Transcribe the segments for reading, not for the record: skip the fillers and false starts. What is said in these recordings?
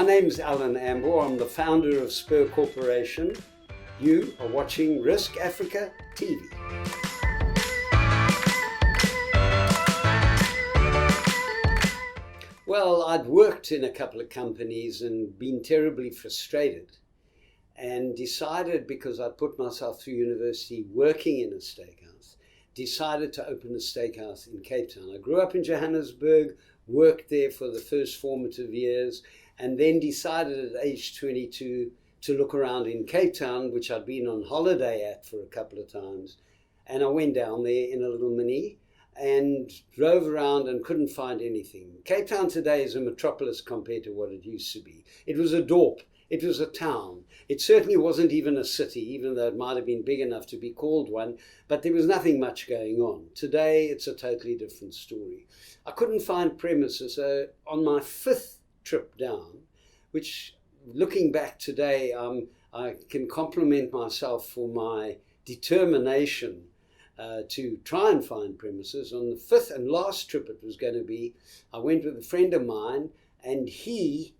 name's Allen Ambor. I'm the founder of Spur Corporation. You are watching RISKAfrica TV. Well, I'd worked in a couple of companies and been terribly frustrated, and decided, because I'd put myself through university working in a steakhouse, decided to open a steakhouse in Cape Town. I grew up in Johannesburg, worked there for the first formative years, and then decided at age 22 to look around in Cape Town, which I'd been on holiday at for a couple of times. And I went down there in a little Mini and drove around and couldn't find anything. Cape Town today is a metropolis compared to what it used to be. It was a dorp. It was a town. It certainly wasn't even a city, even though it might have been big enough to be called one, but there was nothing much going on. Today, it's a totally different story. I couldn't find premises. So on my fifth trip down, which looking back today, I can compliment myself for my determination to try and find premises. On the fifth and last trip it was going to be, I went with a friend of mine, and he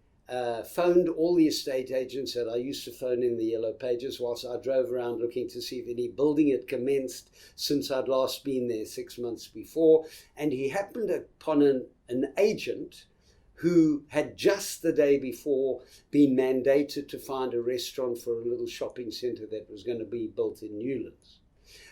phoned all the estate agents that I used to phone in the Yellow Pages whilst I drove around looking to see if any building had commenced since I'd last been there 6 months before. And he happened upon an agent who had just the day before been mandated to find a restaurant for a little shopping centre that was going to be built in Newlands.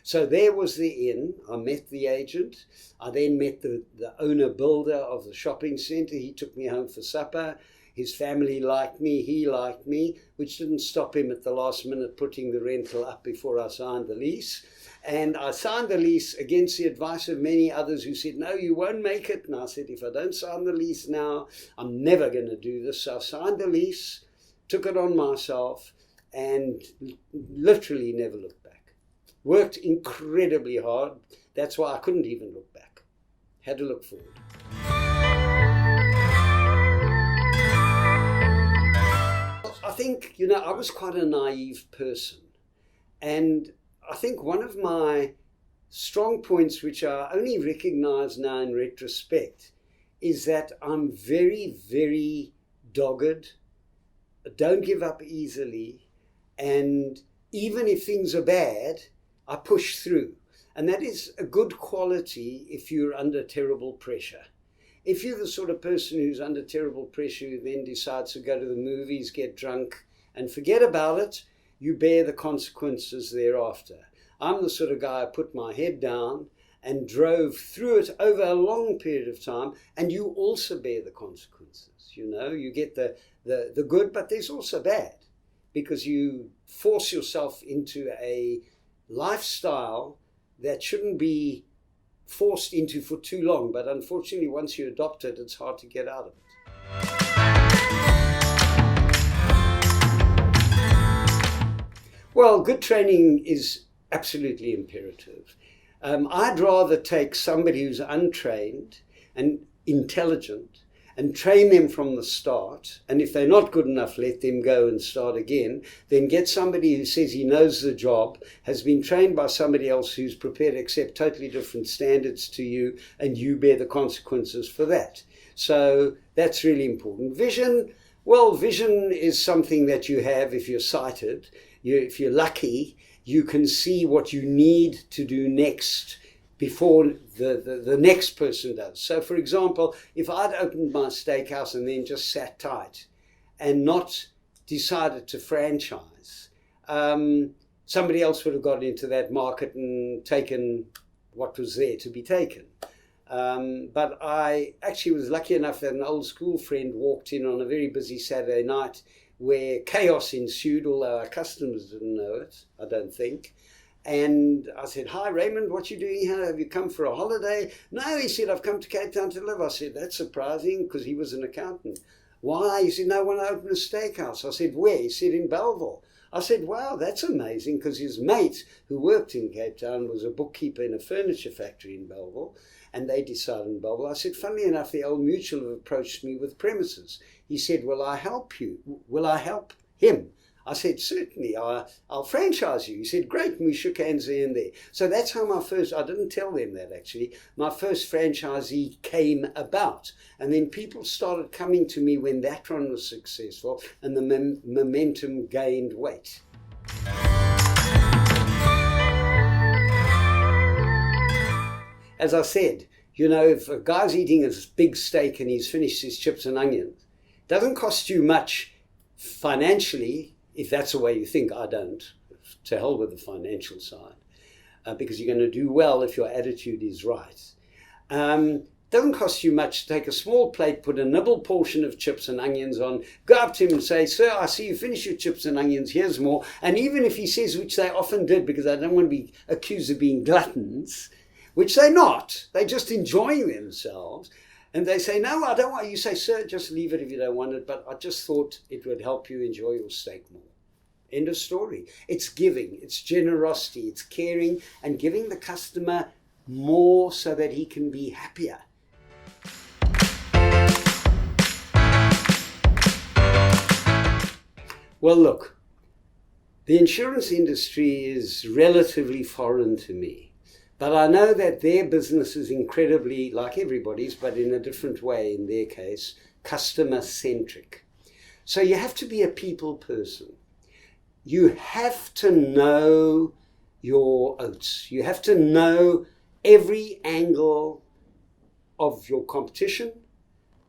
So there was the inn. I met the agent. I then met the owner builder of the shopping centre. He took me home for supper. His family liked me, he liked me, which didn't stop him at the last minute putting the rental up before I signed the lease. And I signed the lease against the advice of many others who said, no, you won't make it. And I said, if I don't sign the lease now, I'm never going to do this. So I signed the lease, took it on myself, and literally never looked back. Worked incredibly hard. That's why I couldn't even look back. Had to look forward. I think, I was quite a naive person. And I think one of my strong points, which I only recognize now in retrospect, is that I'm very, very dogged, don't give up easily, and even if things are bad, I push through. And that is a good quality if you're under terrible pressure. If you're the sort of person who's under terrible pressure who then decides to go to the movies, get drunk, and forget about it, you bear the consequences thereafter. I'm the sort of guy who put my head down and drove through it over a long period of time, and you also bear the consequences. You get the good, but there's also bad, because you force yourself into a lifestyle that shouldn't be forced into for too long, but unfortunately once you adopt it, it's hard to get out of it. Well, good training is absolutely imperative. I'd rather take somebody who's untrained and intelligent and train them from the start, and if they're not good enough, let them go and start again, then get somebody who says he knows the job, has been trained by somebody else who's prepared to accept totally different standards to you, and you bear the consequences for that. So that's really important. Vision, well, vision is something that you have if you're sighted. If you're lucky, you can see what you need to do next before the next person does. So for example, if I'd opened my steakhouse and then just sat tight and not decided to franchise, somebody else would have got into that market and taken what was there to be taken. But I actually was lucky enough that an old school friend walked in on a very busy Saturday night where chaos ensued, although our customers didn't know it, I don't think. And I said, hi, Raymond, what you doing here? Have you come for a holiday? No, he said, I've come to Cape Town to live. I said, that's surprising, because he was an accountant. Why? He said, no, I want to open a steakhouse. I said, where? He said, in Belleville. I said, wow, that's amazing, because his mate who worked in Cape Town was a bookkeeper in a furniture factory in Belleville, and they decided in Belleville. I said, funnily enough, the old mutual have approached me with premises. He said, will I help you? Will I help him? I said, certainly, I'll franchise you. He said, great, and we shook hands there and there. So that's how I didn't tell them that actually, my first franchisee came about. And then people started coming to me when that one was successful and the momentum gained weight. As I said, if a guy's eating a big steak and he's finished his chips and onions, it doesn't cost you much financially, if that's the way you think. I don't. To hell with the financial side, because you're going to do well if your attitude is right. Doesn't cost you much to take a small plate, put a nibble portion of chips and onions on, go up to him and say, sir, I see you finished your chips and onions, here's more. And even if he says, which they often did, because I don't want to be accused of being gluttons, which they're not, they're just enjoying themselves. And they say, no, I don't want, you say, sir, just leave it if you don't want it, but I just thought it would help you enjoy your steak more. End of story. It's giving, it's generosity, it's caring and giving the customer more so that he can be happier. Well, look, the insurance industry is relatively foreign to me. But I know that their business is incredibly, like everybody's, but in a different way in their case, customer-centric. So you have to be a people person. You have to know your oats. You have to know every angle of your competition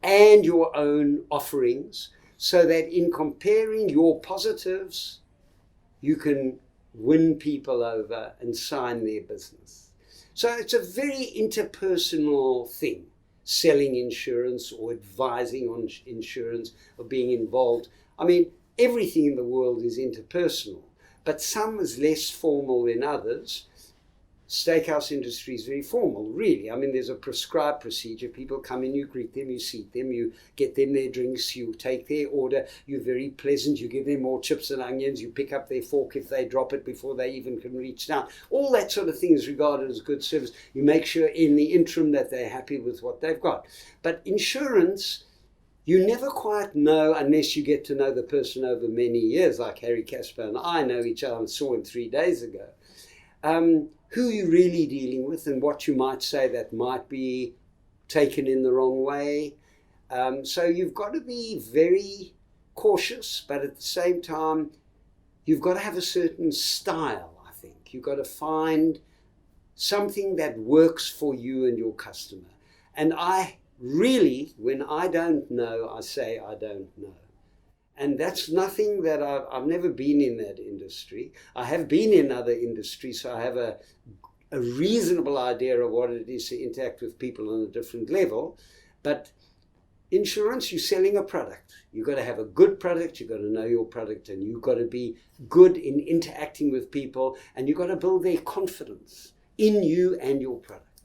and your own offerings so that in comparing your positives, you can win people over and sign their business. So it's a very interpersonal thing, selling insurance or advising on insurance or being involved. I mean, everything in the world is interpersonal, but some is less formal than others. Steakhouse industry is very formal, really. I mean, there's a prescribed procedure. People come in, you greet them, you seat them, you get them their drinks, you take their order, you're very pleasant, you give them more chips and onions, you pick up their fork if they drop it before they even can reach down. All that sort of thing is regarded as good service. You make sure in the interim that they're happy with what they've got. But insurance, you never quite know unless you get to know the person over many years, like Harry Casper and I know each other. I saw him 3 days ago. Who you're really dealing with and what you might say that might be taken in the wrong way. So you've got to be very cautious, but at the same time, you've got to have a certain style, I think. You've got to find something that works for you and your customer. And I really, when I don't know, I say I don't know. And that's nothing that I've never been in that industry. I have been in other industries, so I have a reasonable idea of what it is to interact with people on a different level. But insurance, you're selling a product. You've got to have a good product, you've got to know your product, and you've got to be good in interacting with people, and you've got to build their confidence in you and your product.